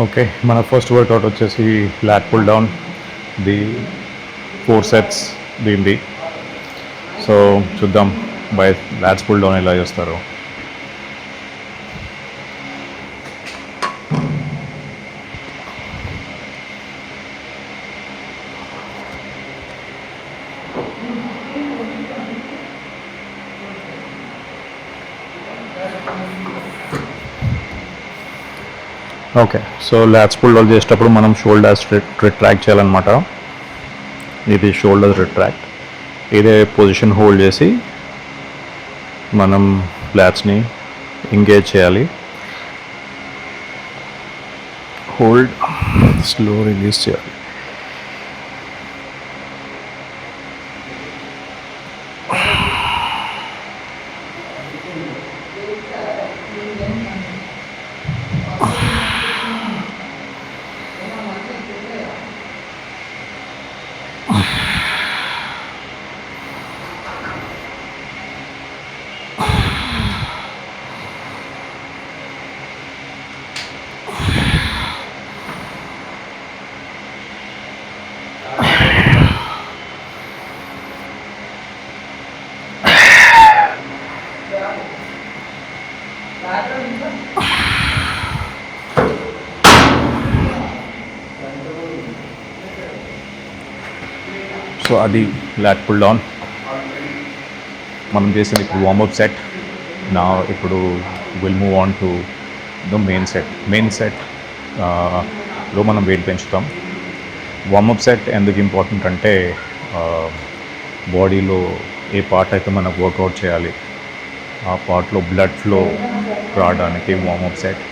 Okay, మన first workout వచ్చేసి lat pull down, the 4 sets దీనిది. సో చూద్దాం బై లాట్స్ పుల్ డౌన్ ఎలా చేస్తారు. Okay, so lats pull down చేసేటప్పుడు మనం షోల్డర్స్ రిట్రాక్ట్ చేయాలన్నమాట. ఇది షోల్డర్ రిట్రాక్ట్. ఇదే పొజిషన్ హోల్డ్ చేసి మనం లాట్స్ని ఎంగేజ్ చేయాలి. హోల్డ్, స్లో రిలీజ్ చేయాలి. సో అది లాట్ పుల్ డౌన్ మనం చేసింది. ఇప్పుడు వార్మప్ సెట్. నా ఇప్పుడు will move on to the main set లో మనం వెయిట్ పెంచుతాం. వార్మప్ సెట్ ఎందుకు ఇంపార్టెంట్ అంటే బాడీలో ఏ పార్ట్ అయితే మనకు వర్కౌట్ చేయాలి ఆ పార్ట్లో బ్లడ్ ఫ్లో రావడానికి warmup set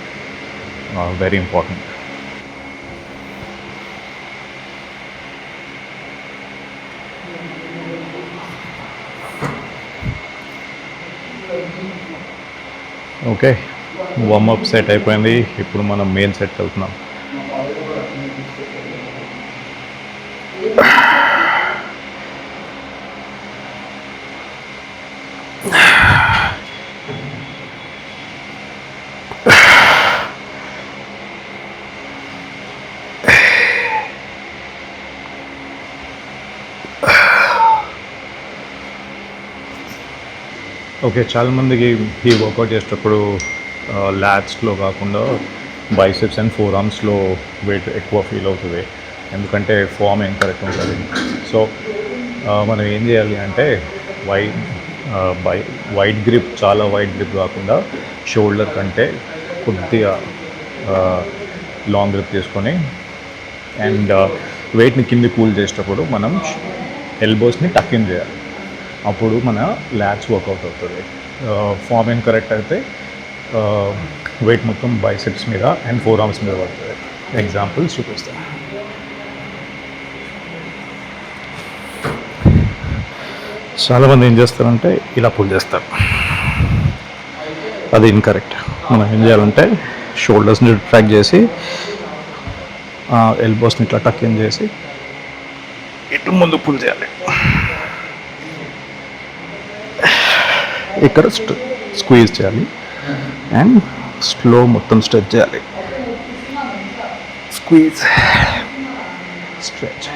very important. Okay, warmup set అయిపోయింది. ఇప్పుడు మనం మెయిన్ సెట్ వెళ్తున్నాం. ఓకే, చాలామందికి ఈ వర్కౌట్ చేసేటప్పుడు లాట్స్లో కాకుండా బైసెప్స్ అండ్ ఫోర్ ఆర్మ్స్లో వెయిట్ ఎక్కువ ఫీల్ అవుతుంది, ఎందుకంటే ఫామ్ ఇంకరెక్ట్ ఉంటుంది. సో మనం ఏం చేయాలి అంటే వైడ్ గ్రిప్, చాలా వైడ్ గ్రిప్ కాకుండా షోల్డర్ కంటే కొద్దిగా లాంగ్ గ్రిప్ తీసుకొని అండ్ వెయిట్ని కింది కూల్ చేసేటప్పుడు మనం ఎల్బోస్ని టక్ ఇన్ చేయాలి. అప్పుడు మన లాట్స్ వర్కౌట్ అవుతుంది. ఫామ్ కరెక్ట్ అయితే వెయిట్ మొత్తం బైసెప్స్ మీద అండ్ ఫోర్ ఆర్మ్స్ మీద పడుతుంది. ఎగ్జాంపుల్స్ చూపిస్తాను. చాలామంది ఏం చేస్తారంటే ఇలా పుల్ చేస్తారు, అది ఇన్కరెక్ట్. మనం ఏం చేయాలంటే షోల్డర్స్ని ట్రాక్ చేసి ఎల్బోస్ని ఇట్లా టక్ ఇన్ చేసి ఇటు ముందు పుల్ చేయాలి. ఇక్కడ స్క్వీజ్ చేయాలి అండ్ స్లో మొత్తం స్ట్రెచ్ చేయాలి. Squeeze, stretch.